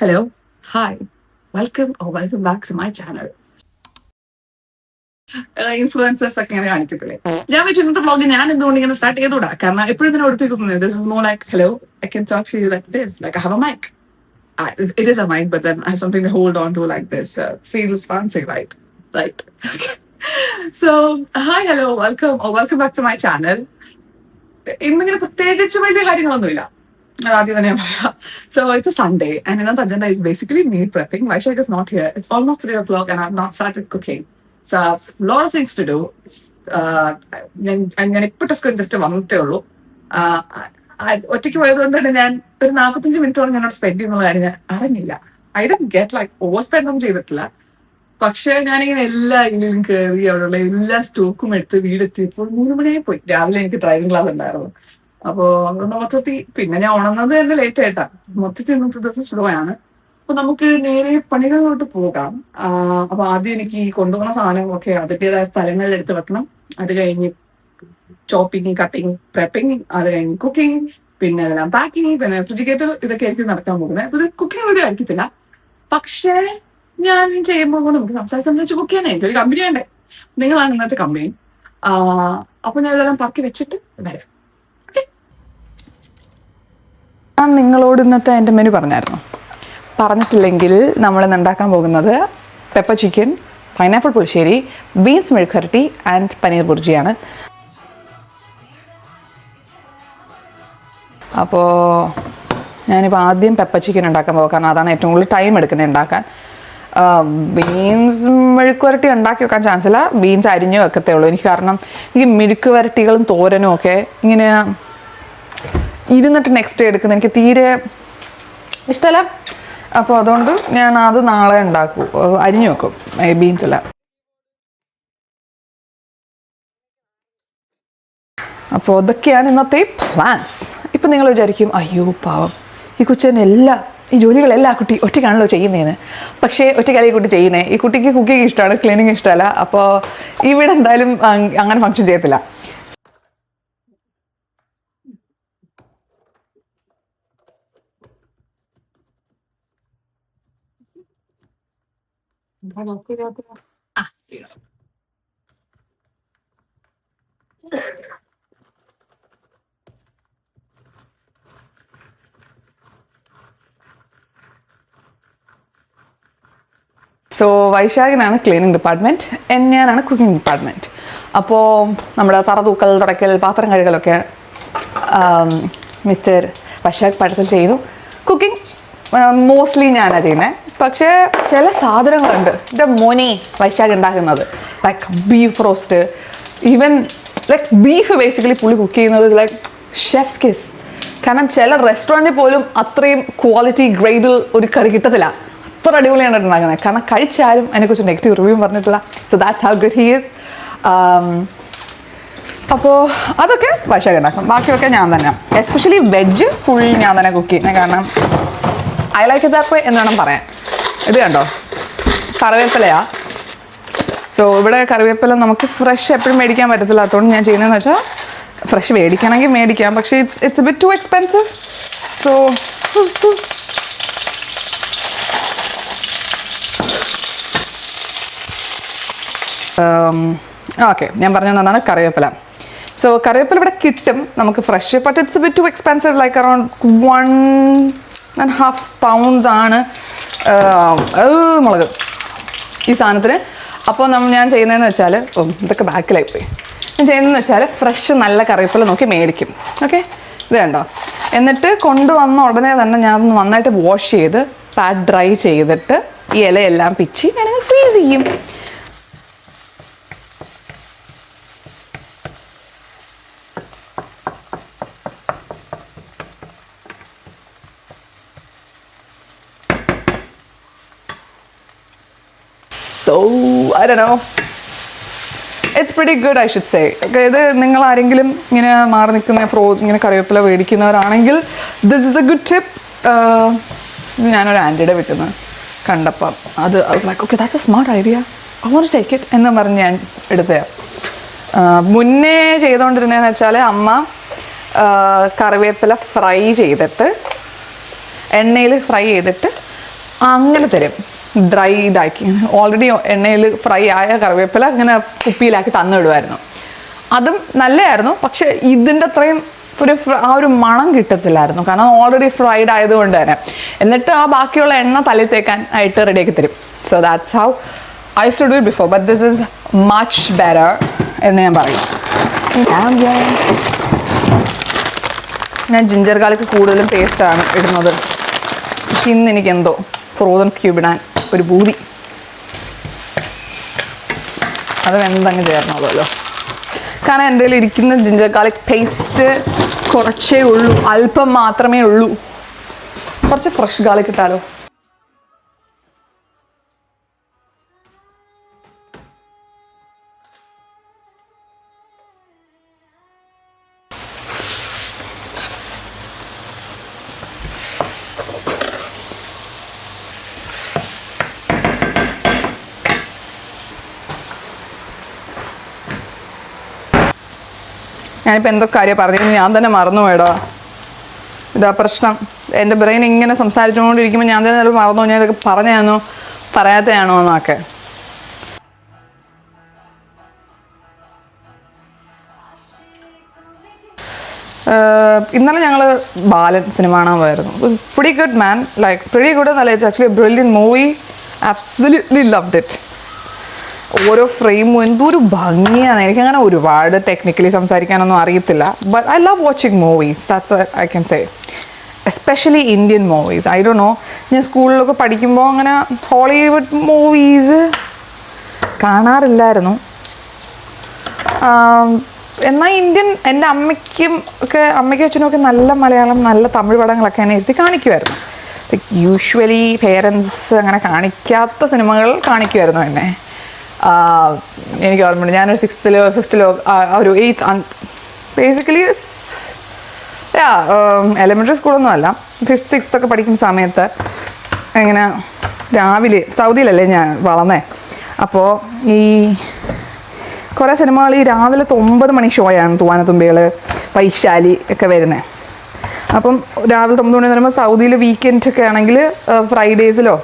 Hello, hi, welcome back to my channel. Influencers ഒക്കെ ഇങ്ങനെ കാണിക്കത്തില്ലേ. ഞാൻ വെച്ചു ഇന്നത്തെ വ്ളോഗ് ഞാൻ എന്തുകൊണ്ട് ഇങ്ങനെ സ്റ്റാർട്ട് ചെയ്തുകൂടാ, കാരണം എപ്പോഴും ഇതിനെ ഒളിപ്പിക്കുന്നത്. This is more like, hello, I can talk to you like this, like I have a mic. It is a mic, but then I have something to hold on to like this. Feels fancy, right? Right. Okay. So, hi, hello, welcome back to my channel. ഇന്നിങ്ങനെ പ്രത്യേകിച്ച് വലിയ കാര്യങ്ങളൊന്നുമില്ല. ആദ്യം തന്നെ പറയാം. So it's a Sunday and another agenda is basically meal prepping. Vaishak is not here. It's almost 3 o'clock and I've not started cooking. So I have a lot of things to do. ഞാൻ ഇപ്പൊ just വന്നിട്ടേ ഉള്ളൂ. ഒറ്റയ്ക്ക് പോയതുകൊണ്ട് തന്നെ ഞാൻ ഒരു 45 മിനിറ്റോളം ഞാനോട് സ്പെൻഡ് ചെയ്യുന്നുള്ള കാര്യം ഞാൻ അറിഞ്ഞില്ല. I don't get like over spend ഒന്നും ചെയ്തിട്ടില്ല. പക്ഷെ ഞാനിങ്ങനെ എല്ലാ ഇതിലും കയറി അവിടെയുള്ള എല്ലാ സ്റ്റോക്കും എടുത്ത് വീടെത്തിയപ്പോൾ 3 മണിയായി പോയി. രാവിലെ എനിക്ക് ഡ്രൈവിംഗ് ക്ലാസ് ഉണ്ടായിരുന്നു. അപ്പോ അതുകൊണ്ട് മൊത്തത്തിൽ പിന്നെ ഞാൻ ഉണർന്നത് തന്നെ ലേറ്റ് ആയിട്ടാ. മൊത്തത്തിൽ ഇന്നത്തെ ദിവസം സ്ലോ ആണ്. അപ്പൊ നമുക്ക് നേരെ പണികളിലോട്ട് പോകാം. അപ്പൊ ആദ്യം എനിക്ക് ഈ കൊണ്ടുപോകുന്ന സാധനങ്ങളൊക്കെ അതിൻ്റെതായ സ്ഥലങ്ങളിൽ എടുത്ത് വെക്കണം. അത് കഴിഞ്ഞ് ചോപ്പിംഗ്, കട്ടിങ്, പ്രെപ്പിംഗ്, അത് കഴിഞ്ഞ് കുക്കിംഗ്, പിന്നെ അതെല്ലാം പാക്കിങ്, പിന്നെ റെഫ്രിജറേറ്റർ, ഇതൊക്കെ ആയിരിക്കും നടക്കാൻ പോകുന്നത്. അപ്പൊ ഇത് കുക്കിംഗ് വീഡിയോ ആയിരിക്കത്തില്ല. പക്ഷേ ഞാൻ ചെയ്യുമ്പോൾ നമുക്ക് സംസാരിച്ച് കുക്ക് ചെയ്യാനേ എനിക്കൊരു കമ്പനി വേണ്ടേ. നിങ്ങളാണ് ഇന്നത്തെ കമ്പനി. അപ്പൊ ഞാൻ ഇതെല്ലാം പാക്കി വെച്ചിട്ട് വരാം. ഞാൻ നിങ്ങളോട് ഇന്നത്തെ എൻ്റെ മെനു പറഞ്ഞിട്ടില്ലെങ്കിൽ നമ്മളിന്ന് ഉണ്ടാക്കാൻ പോകുന്നത് പെപ്പർ ചിക്കൻ, പൈനാപ്പിൾ പുളിശ്ശേരി, ബീൻസ് മെഴുക്കുവരട്ടി ആൻഡ് പനീർ ബുർജിയാണ്. അപ്പോൾ ഞാനിപ്പോൾ ആദ്യം പെപ്പർ ചിക്കൻ ഉണ്ടാക്കാൻ പോകും, കാരണം അതാണ് ഏറ്റവും കൂടുതൽ ടൈം എടുക്കുന്നത് ഉണ്ടാക്കാൻ. ബീൻസ് മെഴുക്കുവരട്ടി ഉണ്ടാക്കി വെക്കാൻ ചാൻസ് ഇല്ല, ബീൻസ് അരിഞ്ഞു വെക്കത്തേ ഉള്ളൂ. കാരണം എനിക്ക് മെഴുക്കുവരട്ടികളും തോരനും ഒക്കെ ഇങ്ങനെ ഇരുന്നിട്ട് നെക്സ്റ്റ് ഡേ എടുക്കുന്നത് എനിക്ക് തീരെ ഇഷ്ടമല്ല. അപ്പോൾ അതുകൊണ്ട് ഞാൻ അത് നാളെ ഉണ്ടാക്കും, അരിഞ്ഞു വെക്കും ബീൻസ് എല്ലാം. അപ്പോൾ അതൊക്കെയാണ് ഇന്നത്തെ പ്ലാൻസ്. ഇപ്പം നിങ്ങൾ വിചാരിക്കും, അയ്യോ പാവം ഈ കൊച്ചിന് ഈ ജോലികളെല്ലാം കുട്ടി ഒറ്റയ്ക്കാണല്ലോ ചെയ്യുന്നതെന്ന്. പക്ഷേ ഒറ്റയ്ക്കല്ല ഈ കുട്ടി ചെയ്യുന്നത്. ഈ കുട്ടിക്ക് കുക്കിംഗ് ഇഷ്ടമാണ്, ക്ലീനിങ് ഇഷ്ടമല്ല. അപ്പോൾ ഇവിടെ എന്തായാലും അങ്ങനെ ഫങ്ഷൻ ചെയ്യത്തില്ല. സോ വൈശാഖിനാണ് ക്ലീനിങ് ഡിപ്പാർട്ട്മെൻറ്റ്, ഞാനാണ് കുക്കിംഗ് ഡിപ്പാർട്ട്മെൻറ്റ്. അപ്പോൾ നമ്മുടെ തറ തൂക്കൽ, തുടയ്ക്കൽ, പാത്രം കഴുകലൊക്കെ മിസ്റ്റർ വൈശാഖ് പടത്തിൽ ചെയ്തു. കുക്കിംഗ് മോസ്റ്റ്ലി ഞാനാണ് ചെയ്യുന്നത്. പക്ഷേ ചില സാധനങ്ങളുണ്ട് എൻ്റെ മോനെ വൈശാഖ് ഉണ്ടാക്കുന്നത്, like beef roast. Even like beef basically പുള്ളി കുക്ക് ചെയ്യുന്നത് ലൈക്ക് ഷെഫ് കിസ്. കാരണം ചില റെസ്റ്റോറൻറ്റിൽ പോലും അത്രയും ക്വാളിറ്റി ഗ്രേഡിൽ ഒരു കറി കിട്ടത്തില്ല. അത്ര അടിപൊളിയാണ് ഉണ്ടാക്കുന്നത്. കാരണം കഴിച്ചാലും അതിനെക്കുറിച്ച് നെഗറ്റീവ് റിവ്യൂ പറഞ്ഞിട്ടില്ല. So that's how good he is. അപ്പോൾ അതൊക്കെ വൈശാഖ് ഉണ്ടാക്കും. ബാക്കിയൊക്കെ ഞാൻ തന്നെ, എസ്പെഷ്യലി വെജ് ഫുൾ ഞാൻ തന്നെ കുക്ക് ചെയ്യുന്നത്. കാരണം I like it that way എന്ന് വേണം പറയാൻ. ഇത് കണ്ടോ, കറിവേപ്പിലയാ. സോ ഇവിടെ കറിവേപ്പില നമുക്ക് ഫ്രഷ് എപ്പോഴും മേടിക്കാൻ പറ്റത്തില്ല. അതുകൊണ്ട് ഞാൻ ചെയ്യുന്നതെന്ന് വെച്ചാൽ ഫ്രഷ് മേടിക്കണമെങ്കിൽ മേടിക്കാം, പക്ഷേ it's A bit to expensive. So okay, ഞാൻ പറഞ്ഞു തന്നതാണ് കറിവേപ്പില. സോ കറിവേപ്പില ഇവിടെ കിട്ടും നമുക്ക് fresh, but it's A bit to expensive. Like around 1.5 pounds ആണ് മുളക് ഈ സാധനത്തിന്. അപ്പോൾ ഞാൻ ചെയ്യുന്നതെന്ന് വെച്ചാൽ, ഇതൊക്കെ ബാക്കിലായി പോയി. ഞാൻ ചെയ്യുന്നതെന്ന് വെച്ചാൽ ഫ്രഷ് നല്ല കറിവേപ്പില നോക്കി മേടിക്കും. ഓക്കെ, ഇത് കണ്ടോ. എന്നിട്ട് കൊണ്ടുവന്ന ഉടനെ തന്നെ ഞാൻ നന്നായിട്ട് വാഷ് ചെയ്ത് പാറ്റ് ഡ്രൈ ചെയ്തിട്ട് ഈ ഇലയെല്ലാം പിച്ചി ഞാനങ്ങ് ഫ്രീസ് ചെയ്യും. So, I don't know. It's pretty good, I should say. ഇത് നിങ്ങൾ ആരെങ്കിലും ഇങ്ങനെ മാറി നിൽക്കുന്ന ഇങ്ങനെ കറിവേപ്പില മേടിക്കുന്നവരാണെങ്കിൽ this is a good tip. ഞാനൊരു ആൻറ്റിയുടെ വീട്ടിൽ നിന്ന് കണ്ടപ്പം അത് I was like, okay that's a smart idea, I want to take it എന്ന് പറഞ്ഞ് ഞാൻ എടുത്തതാണ്. മുന്നേ ചെയ്തുകൊണ്ടിരുന്നതെന്ന് വെച്ചാൽ അമ്മ കറിവേപ്പില ഫ്രൈ ചെയ്തിട്ട് എണ്ണയിൽ ഫ്രൈ ചെയ്തിട്ട് അങ്ങനെ തരും. ഡ്രൈ ഇതാക്കി ഓൾറെഡി എണ്ണയിൽ ഫ്രൈ ആയ കറിവേപ്പില അങ്ങനെ കുപ്പിയിലാക്കി തന്നിടുമായിരുന്നു. അതും നല്ലതായിരുന്നു. പക്ഷെ ഇതിൻ്റെ അത്രയും ആ ഒരു മണം കിട്ടത്തില്ലായിരുന്നു, കാരണം ഓൾറെഡി ഫ്രൈഡ് ആയതുകൊണ്ട് തന്നെ. എന്നിട്ട് ആ ബാക്കിയുള്ള എണ്ണ തലയിൽ തേക്കാൻ ആയിട്ട് റെഡിയാക്കി തരും. So that's how I used to do it before, but this is much better എന്ന് ഞാൻ പറയും. ഞാൻ ജിഞ്ചർ ഗാർലിക് കൂടുതലും പേസ്റ്റാണ് ഇടുന്നത്. പക്ഷെ ഇന്ന് എനിക്ക് എന്തോ ഫ്രോസൺ ക്യൂബ് ഇടാൻ ഒരു പൂതി. അത് വെന്തങ്ങ് ചേർന്നോളൂല്ലോ. കാരണം എൻ്റെ കയ്യിൽ ഇരിക്കുന്ന ജിഞ്ചർ ഗാർലിക് പേസ്റ്റ് കുറച്ചേ ഉള്ളൂ, അല്പം മാത്രമേ ഉള്ളൂ. കുറച്ച് ഫ്രഷ് ഗാർലിക് ഇട്ടാലോ? ഞാനിപ്പോൾ എന്തൊക്കെ കാര്യം പറഞ്ഞിരുന്നു ഞാൻ തന്നെ മറന്നു പോയടാ. ഇതാ പ്രശ്നം. എൻ്റെ ബ്രെയിൻ ഇങ്ങനെ സംസാരിച്ചുകൊണ്ടിരിക്കുമ്പോൾ ഞാൻ തന്നെ ചിലപ്പോൾ മറന്നു. ഞാൻ ഇതൊക്കെ പറഞ്ഞതാണോ പറയാത്തതാണോ എന്നൊക്കെ. ഇന്നലെ ഞങ്ങൾ ബാലൻ സിനിമ കാണാൻ പോയിരുന്നു. Pretty good man, like pretty good എന്നല്ല, it's actually a brilliant movie. Absolutely loved it. ഓരോ ഫ്രെയിമും എന്തൊരു ഭംഗിയാണ്. എനിക്കങ്ങനെ ഒരുപാട് ടെക്നിക്കലി സംസാരിക്കാനൊന്നും അറിയത്തില്ല, but I love watching movies. That's I can say. Especially Indian movies. I don't know, ഞാൻ സ്കൂളിലൊക്കെ പഠിക്കുമ്പോൾ അങ്ങനെ ഹോളിവുഡ് മൂവീസ് കാണാറില്ലായിരുന്നു. എന്നാൽ ഇന്ത്യൻ എൻ്റെ അമ്മയ്ക്കും അച്ഛനും ഒക്കെ നല്ല മലയാളം, നല്ല തമിഴ് പടങ്ങളൊക്കെ എന്നെ എഴുതി കാണിക്കുമായിരുന്നു. യൂഷ്വലി പേരൻസ് അങ്ങനെ കാണിക്കാത്ത സിനിമകൾ കാണിക്കുമായിരുന്നു എന്നെ. എനിക്ക് ഓർമ്മയുണ്ട്, ഞാനൊരു 6th, 5th ഒരു 8th ബേസിക്കലി എലിമെൻ്ററി സ്കൂളൊന്നും അല്ല, 5th, 6th ഒക്കെ പഠിക്കുന്ന സമയത്ത് ഇങ്ങനെ രാവിലെ സൗദിയിലല്ലേ ഞാൻ വളർന്നേ. അപ്പോൾ ഈ കുറേ സിനിമകൾ ഈ രാവിലത്തെ 9 മണി ഷോയാണ്. തൂവാനത്തുമ്പികൾ, വൈശാലി ഒക്കെ വരുന്നത്. അപ്പം രാവിലെ 9 മണി എന്ന് പറയുമ്പോൾ സൗദിയിൽ വീക്കെൻഡ് ഒക്കെ ആണെങ്കിൽ ഫ്രൈഡേസിലോ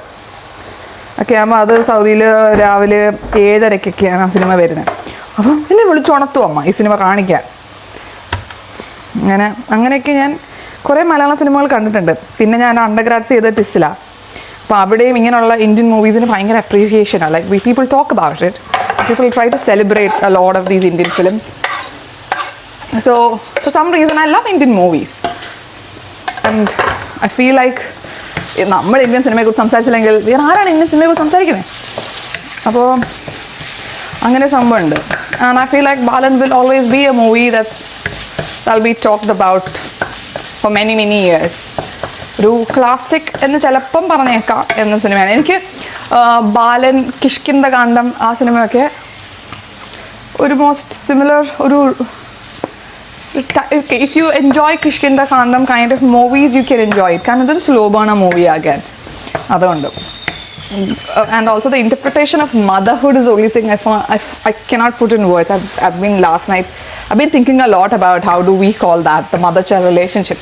ഒക്കെ ആകുമ്പോൾ അത് സൗദിയിൽ രാവിലെ 7:30-ക്കൊക്കെയാണ് ആ സിനിമ വരുന്നത്. അപ്പം എന്നെ വിളിച്ചുണർത്തും അമ്മ ഈ സിനിമ കാണിക്കാൻ. അങ്ങനെയൊക്കെ ഞാൻ കുറേ മലയാളം സിനിമകൾ കണ്ടിട്ടുണ്ട്. പിന്നെ ഞാൻ അണ്ടർഗ്രാഡ്സ് ചെയ്ത ടിസ്സിലാണ്. അപ്പോൾ അവിടെയും ഇങ്ങനെയുള്ള ഇന്ത്യൻ മൂവീസിന് ഭയങ്കര അപ്രീസിയേഷനാണ്. Like people talk about it, people try to celebrate a lot of these Indian films. So for some reason I love Indian movies and I feel like നമ്മൾ ഇന്ത്യൻ സിനിമയെക്കുറിച്ച് സംസാരിച്ചില്ലെങ്കിൽ വേറെ ആരാണ് ഇന്ത്യൻ സിനിമയെക്കുറിച്ച് സംസാരിക്കുന്നത്? അപ്പോൾ അങ്ങനെ സംഭവമുണ്ട്. And I feel like Balan will always be A movie that'll be talked about for many years. ഒരു ക്ലാസിക് എന്ന് ചിലപ്പം പറഞ്ഞേക്കാം എന്ന സിനിമയാണ്. എനിക്ക് ബാലൻ, കിഷ്കിന്ധ കാണ്ഡം, ആ സിനിമയൊക്കെ ഒരു മോസ്റ്റ് സിമിലർ ഒരു if you enjoy Kishkinda Kandam kind of movies, you can enjoy it. കാരണം ഇതൊരു സ്ലോ ബേൺ മൂവി ആകാൻ അതുകൊണ്ട്. And also the interpretation of motherhood is the only thing I cannot put in words. I've been thinking a lot about how do we call that, the mother-child relationship,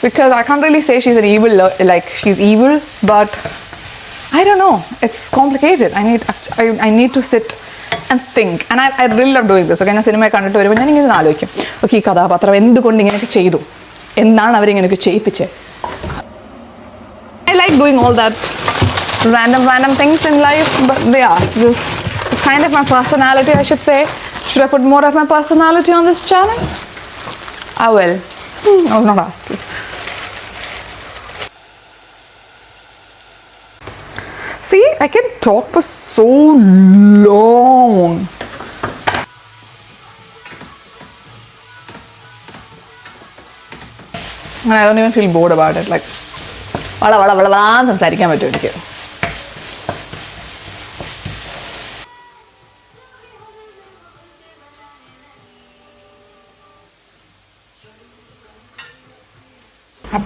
because I can't really say she's an evil, like she's evil, but I don't know, it's complicated. I need to sit and think, and I really love doing this. Okay, ഞാൻ cinema കണ്ടിട്ട് വരുമ്പോൾ ഞാൻ ഇങ്ങനെ ആലോചിക്കും, okay ഈ കഥാപാത്രം എന്തുകൊണ്ട് ഇങ്ങനെയൊക്കെ ചെയ്തു, എന്താണ് അവരിങ്ങനെയൊക്കെ ചെയ്യിപ്പിച്ചത്. I like doing all that random things in life, but yeah, this is kind of my personality, I should say. Should I put more of my personality on this channel? I will. I was not asking. See, I can talk for so long. And I don't even feel bored about it. Like, വള സംസാരിക്കാൻ പറ്റും എനിക്ക്.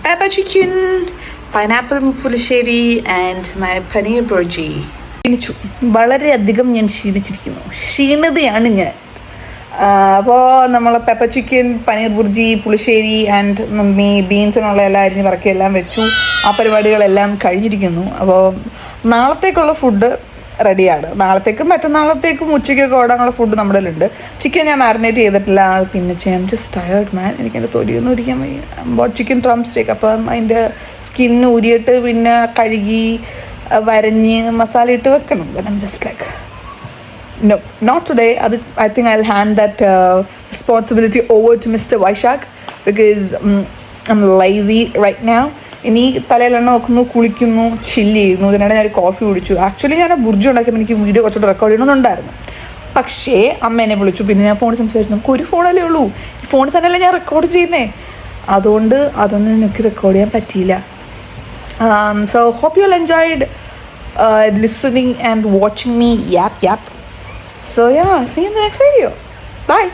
Pepper chicken, pineapple pulissery and my paneer burji. ക്ഷീണിച്ചു, വളരെയധികം ഞാൻ ക്ഷീണിച്ചിരിക്കുന്നു, ക്ഷീണിതയാണ് ഞാൻ. അപ്പോൾ നമ്മൾ പെപ്പർ ചിക്കൻ, പനീർ ബുർജി, പുളിശ്ശേരി ആൻഡ് ബീൻസിനുള്ള എല്ലാം അരിഞ്ഞ് പറക്കി എല്ലാം വെച്ചു. ആ പരിപാടികളെല്ലാം കഴിഞ്ഞിരിക്കുന്നു. അപ്പോൾ നാളത്തേക്കുള്ള ഫുഡ് റെഡിയാണ്. നാളത്തേക്കും മറ്റന്നാളത്തേക്കും ഉച്ചയ്ക്കൊക്കെ ഓടാനുള്ള ഫുഡ് നമ്മുടെ കയ്യിലുണ്ട്. ചിക്കൻ ഞാൻ മാരിനേറ്റ് ചെയ്തിട്ടില്ല. പിന്നെ ജസ്റ്റ് ടയേർഡ് മാൻ. എനിക്ക് എൻ്റെ തൊലിയൊന്നും ഇരിക്കാൻ വയ്യ. ബോട്ട് ചിക്കൻ ഡ്രം സ്റ്റേക്ക്. അപ്പം അതിൻ്റെ സ്കിന്ന് ഊരിയിട്ട് പിന്നെ കഴുകി വരഞ്ഞ് മസാല ഇട്ട് വെക്കണം. ഐം just like no, not today. I think I'll hand that responsibility over to Mr. Vaishak because I'm lazy right now. ഇനി തലയിലെണ്ണ നോക്കുന്നു, കുളിക്കുന്നു, ചില്ല് ചെയ്യുന്നു. ഇതിനിടെ ഞാൻ കോഫി കുടിച്ചു. ആക്ച്വലി ഞാൻ ബുർജി ഉണ്ടാക്കിയപ്പോൾ എനിക്ക് വീഡിയോ കുറച്ചുകൂടെ റെക്കോർഡ് ചെയ്യണമെന്നുണ്ടായിരുന്നു. പക്ഷേ അമ്മ എന്നെ വിളിച്ചു. പിന്നെ ഞാൻ ഫോണിൽ സംസാരിച്ചു. നമുക്ക് ഒരു ഫോണല്ലേ ഉള്ളൂ, ഈ ഫോണിൽ തന്നെയല്ലേ ഞാൻ റെക്കോർഡ് ചെയ്യുന്നേ. അതുകൊണ്ട് അതൊന്നും എനിക്ക് റെക്കോർഡ് ചെയ്യാൻ പറ്റിയില്ല. So hope you all enjoyed listening and watching me yap. So yeah, see you in the next video. Bye.